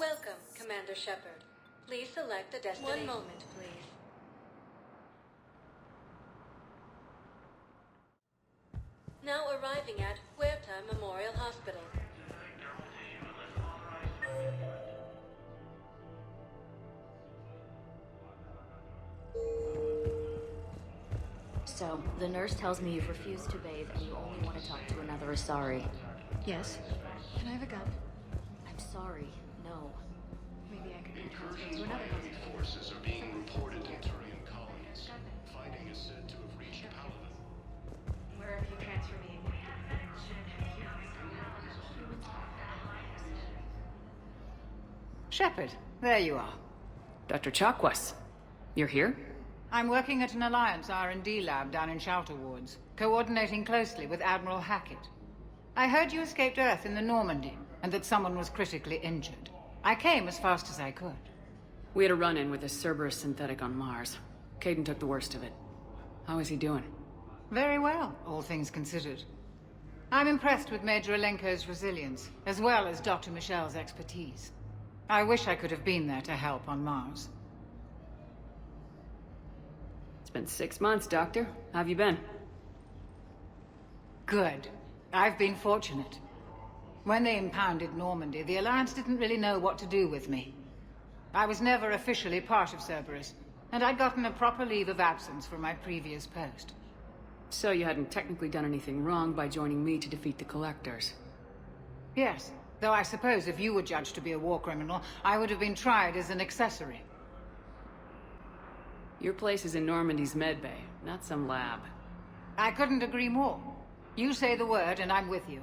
Welcome, Commander Shepard. Please select a destination. One moment, please. Now arriving at Huerta Memorial Hospital. So, the nurse tells me you've refused to bathe and you only want to talk to another Asari. Yes. Can I have a gun? I'm sorry, no. Maybe I could be transferred to another hospital. Forces are being reported in Turian colonies. Fighting is said to have reached Paladin. Wherever you transfer me. Shepard, there you are. Dr. Chakwas, you're here? I'm working at an Alliance R&D lab down in Shelter Wards, coordinating closely with Admiral Hackett. I heard you escaped Earth in the Normandy, and that someone was critically injured. I came as fast as I could. We had a run-in with a Cerberus synthetic on Mars. Caden took the worst of it. How is he doing? Very well, all things considered. I'm impressed with Major Alenko's resilience, as well as Dr. Michel's expertise. I wish I could have been there to help on Mars. It's been 6 months, Doctor. How have you been? Good. I've been fortunate. When they impounded Normandy, the Alliance didn't really know what to do with me. I was never officially part of Cerberus, and I'd gotten a proper leave of absence from my previous post. So you hadn't technically done anything wrong by joining me to defeat the Collectors? Yes, though I suppose if you were judged to be a war criminal, I would have been tried as an accessory. Your place is in Normandy's medbay, not some lab. I couldn't agree more. You say the word and I'm with you.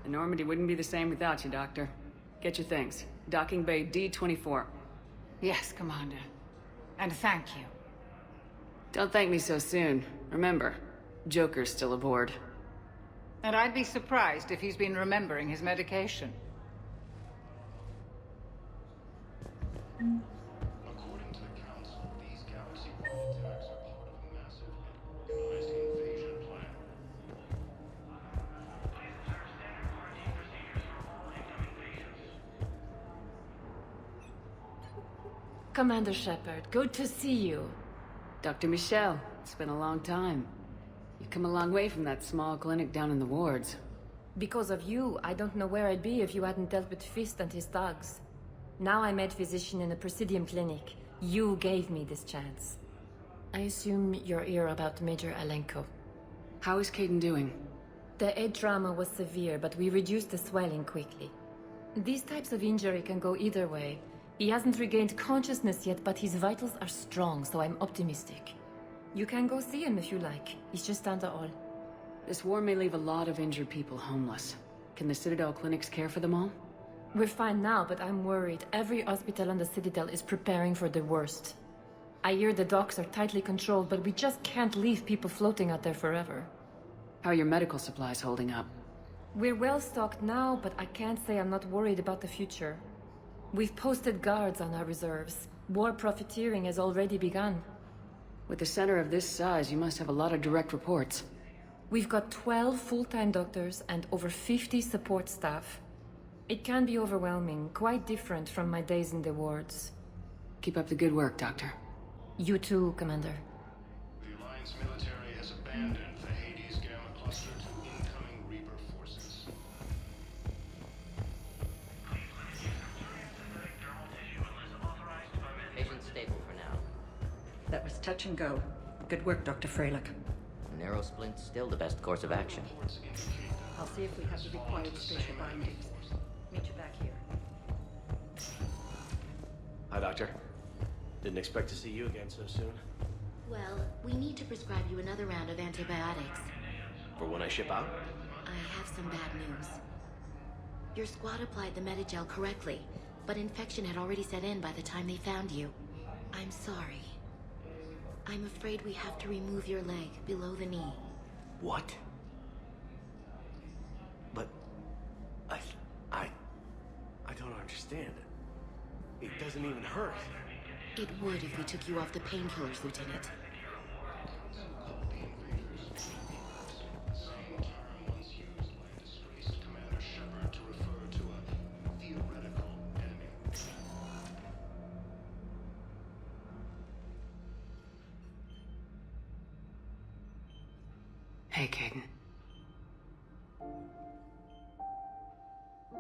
The Normandy wouldn't be the same without you, Doctor. Get your things. Docking Bay D-24. Yes, Commander. And thank you. Don't thank me so soon. Remember, Joker's still aboard. And I'd be surprised if he's been remembering his medication. According to the Council, these galaxy-wide attacks are part of a massive organized invasion plan. Commander Shepard, good to see you. Dr. Michel, it's been a long time. You've come a long way from that small clinic down in the wards. Because of you, I don't know where I'd be if you hadn't dealt with Fist and his thugs. Now I'm head physician in a Presidium clinic. You gave me this chance. I assume you're here about Major Alenko. How is Caden doing? The head trauma was severe, but we reduced the swelling quickly. These types of injury can go either way. He hasn't regained consciousness yet, but his vitals are strong, so I'm optimistic. You can go see him if you like. He's just down the hall. This war may leave a lot of injured people homeless. Can the Citadel clinics care for them all? We're fine now, but I'm worried. Every hospital on the Citadel is preparing for the worst. I hear the docks are tightly controlled, but we just can't leave people floating out there forever. How are your medical supplies holding up? We're well stocked now, but I can't say I'm not worried about the future. We've posted guards on our reserves. War profiteering has already begun. With a center of this size, you must have a lot of direct reports. We've got 12 full-time doctors and over 50 support staff. It can be overwhelming, quite different from my days in the wards. Keep up the good work, Doctor. You too, Commander. The Alliance military has abandoned the Hades Gamma Cluster to incoming Reaper forces. Patient stable for now. That was touch and go. Good work, Dr. Freilich. Narrow splint's still the best course of action. I'll see if we have the required spatial bindings. Meet you back here. Hi, Doctor. Didn't expect to see you again so soon. Well, we need to prescribe you another round of antibiotics. For when I ship out? I have some bad news. Your squad applied the Medigel correctly, but infection had already set in by the time they found you. I'm sorry. I'm afraid we have to remove your leg below the knee. What? But... I don't understand. It doesn't even hurt. It would if we took you off the painkillers, Lieutenant. Once used by disgraced Commander Shepard to refer to a theoretical enemy. okay, Caden?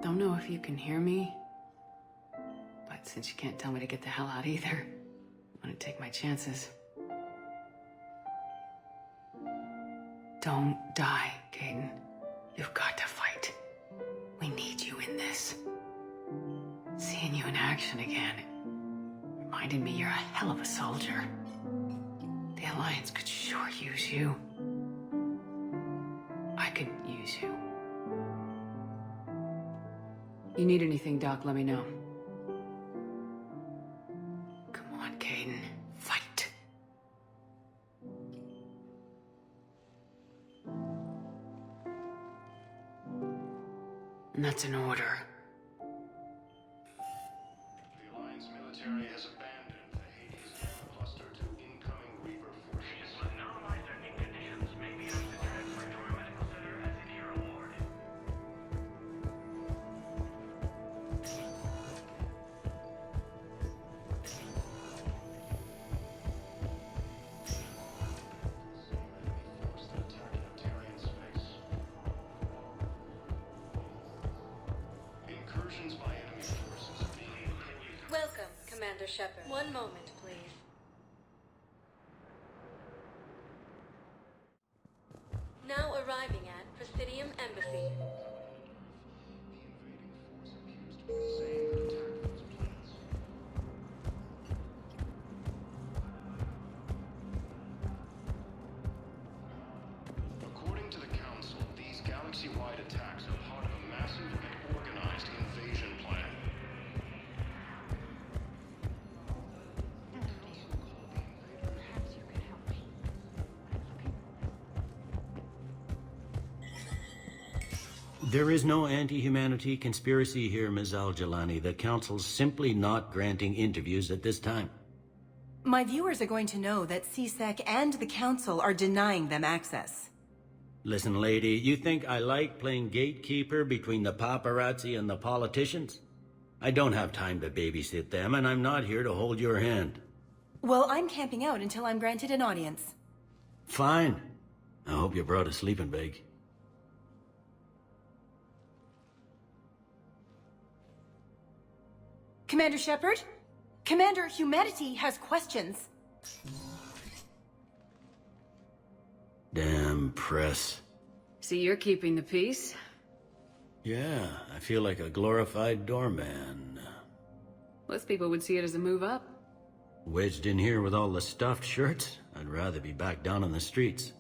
Don't know if you can hear me, but since you can't tell me to get the hell out either, I'm gonna take my chances. Don't die, Caden. You've got to fight. We need you in this. Seeing you in action again reminded me you're a hell of a soldier. The Alliance could sure use you. I could use you. You need anything, Doc, let me know. Come on, Caden. Fight. And that's an order. The Alliance military has abandoned the Hades Gamma cluster to incoming Reaper forces. Normalized earning conditions may be considered for your medical center as in your award. Force that attack Neptarian space. Incursions by enemy forces are being prohibited. Welcome, Commander Shepard. One moment, please. Now arriving at Presidium Embassy. The invading force accused of the same attack those plans. According to the Council, these galaxy-wide attacks are part of a massive and organized invasion plan. Perhaps you could help me. There is no anti-humanity conspiracy here, Ms. Al-Jalani. The Council's simply not granting interviews at this time. My viewers are going to know that CSEC and the Council are denying them access. Listen, lady, you think I like playing gatekeeper between the paparazzi and the politicians? I don't have time to babysit them, and I'm not here to hold your hand. Well, I'm camping out until I'm granted an audience. Fine. I hope you brought a sleeping bag. Commander Shepard? Commander, humanity has questions. Damn press. See, you're keeping the peace? Yeah, I feel like a glorified doorman. Most people would see it as a move up. Wedged in here with all the stuffed shirts, I'd rather be back down on the streets.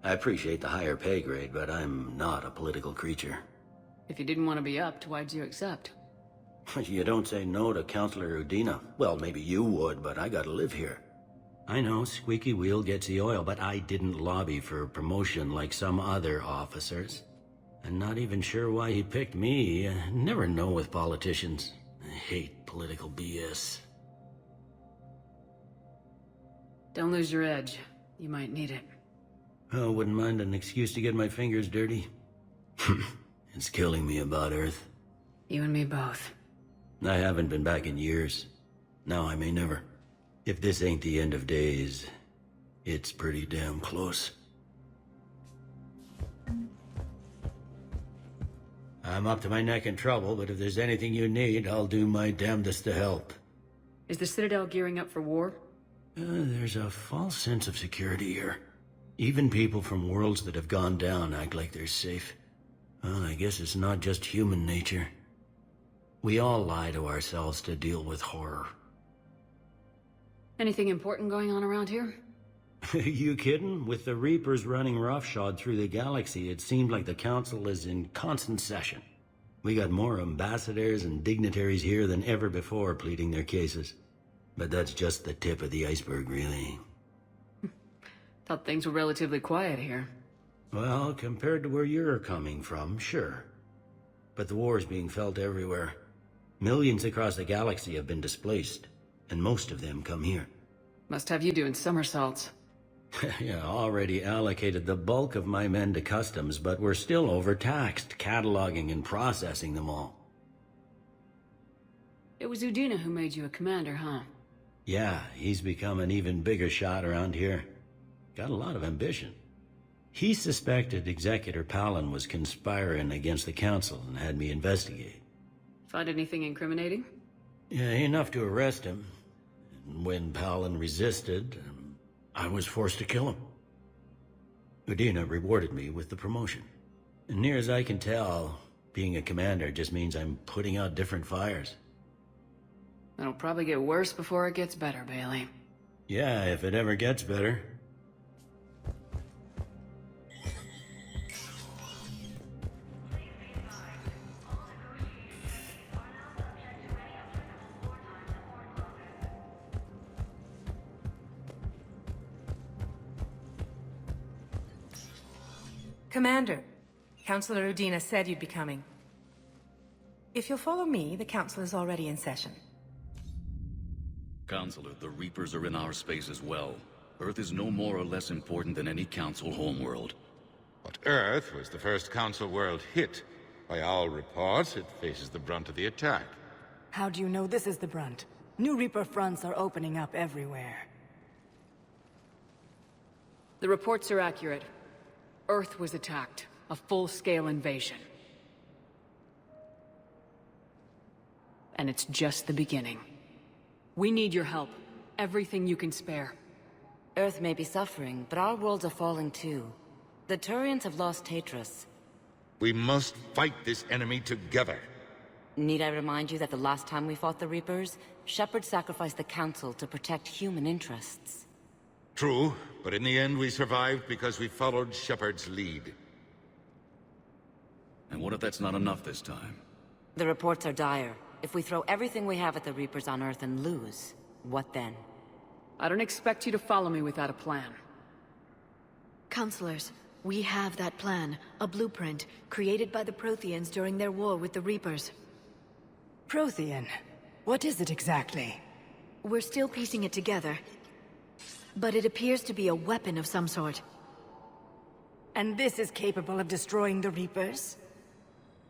I appreciate the higher pay grade, but I'm not a political creature. If you didn't want to be upped, why'd you accept? You don't say no to Counselor Udina. Well, maybe you would, but I gotta live here. I know, squeaky wheel gets the oil, but I didn't lobby for promotion like some other officers. I'm not even sure why he picked me. I never know with politicians. I hate political BS. Don't lose your edge. You might need it. Oh, wouldn't mind an excuse to get my fingers dirty. It's killing me about Earth. You and me both. I haven't been back in years. Now I may never. If this ain't the end of days, it's pretty damn close. I'm up to my neck in trouble, but if there's anything you need, I'll do my damnedest to help. Is the Citadel gearing up for war? There's a false sense of security here. Even people from worlds that have gone down act like they're safe. Well, I guess it's not just human nature. We all lie to ourselves to deal with horror. Anything important going on around here? You kidding? With the Reapers running roughshod through the galaxy, it seemed like the Council is in constant session. We got more ambassadors and dignitaries here than ever before pleading their cases. But that's just the tip of the iceberg, really. Thought things were relatively quiet here. Well, compared to where you're coming from, sure. But the war's being felt everywhere. Millions across the galaxy have been displaced, and most of them come here. Must have you doing somersaults. Yeah, already allocated the bulk of my men to customs, but we're still overtaxed, cataloging and processing them all. It was Udina who made you a commander, huh? Yeah, he's become an even bigger shot around here. Got a lot of ambition. He suspected Executor Palin was conspiring against the Council and had me investigate. Find anything incriminating? Yeah, enough to arrest him. And when Palin resisted, I was forced to kill him. Udina rewarded me with the promotion. And near as I can tell, being a commander just means I'm putting out different fires. It'll probably get worse before it gets better, Bailey. Yeah, if it ever gets better. Commander, Councillor Udina said you'd be coming. If you'll follow me, the Council is already in session. Counselor, the Reapers are in our space as well. Earth is no more or less important than any Council homeworld. But Earth was the first Council world hit. By all reports, it faces the brunt of the attack. How do you know this is the brunt? New Reaper fronts are opening up everywhere. The reports are accurate. Earth was attacked. A full-scale invasion. And it's just the beginning. We need your help. Everything you can spare. Earth may be suffering, but our worlds are falling too. The Turians have lost Tatris. We must fight this enemy together. Need I remind you that the last time we fought the Reapers, Shepard sacrificed the Council to protect human interests? True, but in the end we survived because we followed Shepard's lead. And what if that's not enough this time? The reports are dire. If we throw everything we have at the Reapers on Earth and lose, what then? I don't expect you to follow me without a plan. Counselors, we have that plan. A blueprint, created by the Protheans during their war with the Reapers. Prothean? What is it exactly? We're still piecing it together. But it appears to be a weapon of some sort. And this is capable of destroying the Reapers?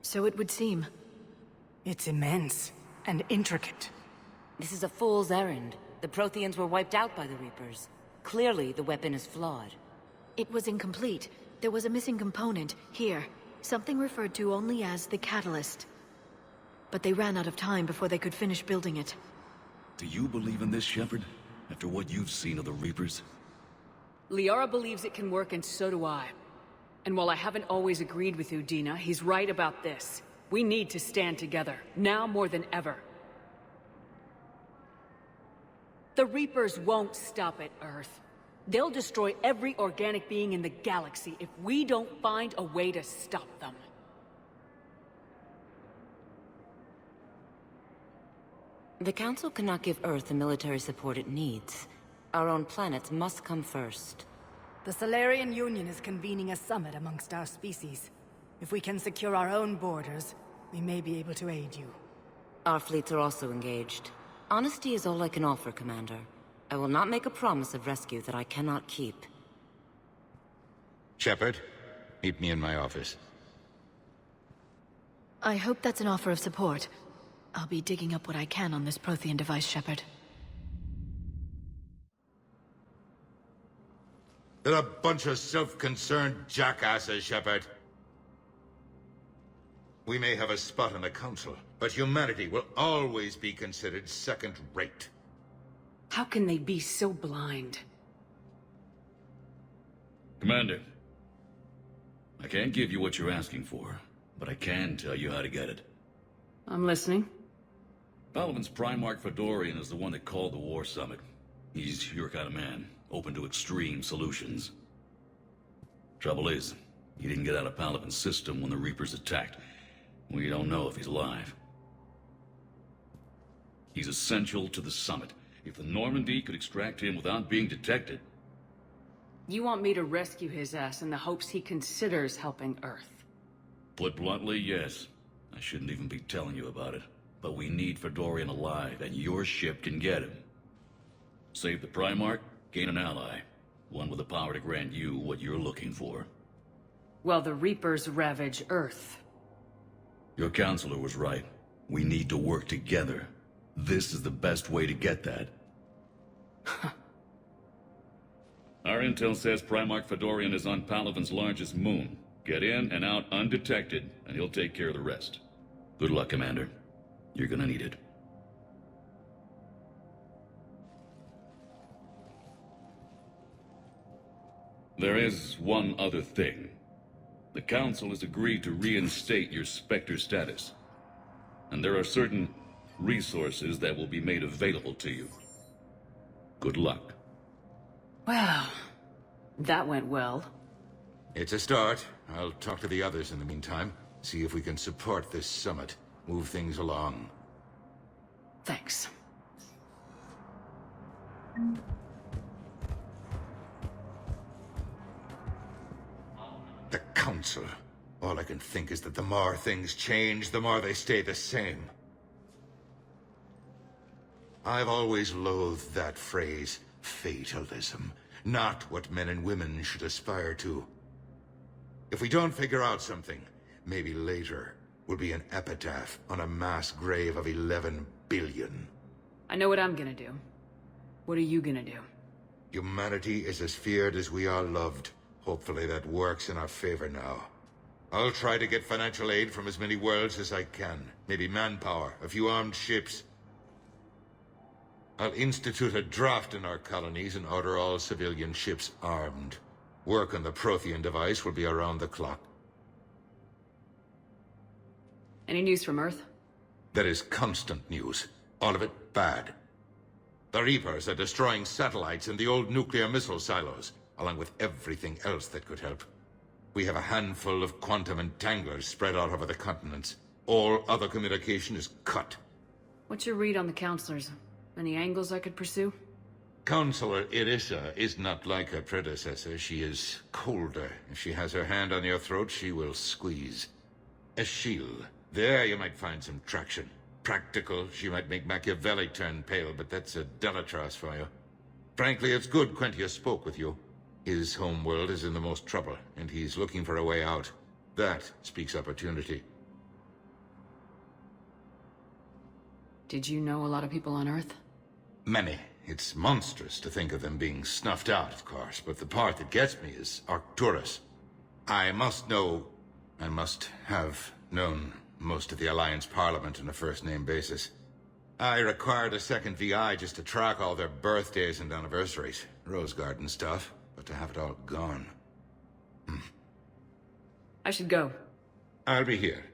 So it would seem. It's immense and intricate. This is a fool's errand. The Protheans were wiped out by the Reapers. Clearly, the weapon is flawed. It was incomplete. There was a missing component, here. Something referred to only as the catalyst. But they ran out of time before they could finish building it. Do you believe in this, Shepard? After what you've seen of the Reapers? Liara believes it can work, and so do I. And while I haven't always agreed with Udina, he's right about this. We need to stand together, now more than ever. The Reapers won't stop at Earth. They'll destroy every organic being in the galaxy if we don't find a way to stop them. The Council cannot give Earth the military support it needs. Our own planets must come first. The Solarian Union is convening a summit amongst our species. If we can secure our own borders, we may be able to aid you. Our fleets are also engaged. Honesty is all I can offer, Commander. I will not make a promise of rescue that I cannot keep. Shepard, meet me in my office. I hope that's an offer of support. I'll be digging up what I can on this Prothean device, Shepard. They're a bunch of self-concerned jackasses, Shepard. We may have a spot on the Council, but humanity will always be considered second-rate. How can they be so blind? Commander, I can't give you what you're asking for, but I can tell you how to get it. I'm listening. Palaven's Primarch Fedorian is the one that called the War Summit. He's your kind of man, open to extreme solutions. Trouble is, he didn't get out of Palaven's system when the Reapers attacked. We don't know if he's alive. He's essential to the summit. If the Normandy could extract him without being detected... You want me to rescue his ass in the hopes he considers helping Earth? Put bluntly, yes. I shouldn't even be telling you about it. But we need Fedorian alive, and your ship can get him. Save the Primarch, gain an ally. One with the power to grant you what you're looking for. Well, the Reapers ravage Earth. Your counselor was right. We need to work together. This is the best way to get that. All intel says Primarch Fedorian is on Palaven's largest moon. Get in and out undetected, and he'll take care of the rest. Good luck, Commander. You're gonna need it. There is one other thing. The Council has agreed to reinstate your Spectre status. And there are certain resources that will be made available to you. Good luck. Well, that went well. It's a start. I'll talk to the others in the meantime. See if we can support this summit. Move things along. Thanks. The Council. All I can think is that the more things change, the more they stay the same. I've always loathed that phrase, fatalism. Not what men and women should aspire to. If we don't figure out something, maybe later will be an epitaph on a mass grave of 11 billion. I know what I'm gonna do. What are you gonna do? Humanity is as feared as we are loved. Hopefully that works in our favor now. I'll try to get financial aid from as many worlds as I can. Maybe manpower, a few armed ships. I'll institute a draft in our colonies and order all civilian ships armed. Work on the Prothean device will be around the clock. Any news from Earth? There is constant news. All of it bad. The Reapers are destroying satellites in the old nuclear missile silos, along with everything else that could help. We have a handful of quantum entanglers spread out over the continents. All other communication is cut. What's your read on the counselors? Any angles I could pursue? Counselor Irissa is not like her predecessor. She is colder. If she has her hand on your throat, she will squeeze. Eschil. There you might find some traction. Practical, she might make Machiavelli turn pale, but that's a Delatras for you. Frankly, it's good Quentius spoke with you. His homeworld is in the most trouble, and he's looking for a way out. That speaks opportunity. Did you know a lot of people on Earth? Many. It's monstrous to think of them being snuffed out, of course, but the part that gets me is Arcturus. I must have known most of the Alliance Parliament on a first-name basis. I required a second VI just to track all their birthdays and anniversaries. Rose Garden stuff, but to have it all gone. I should go. I'll be here.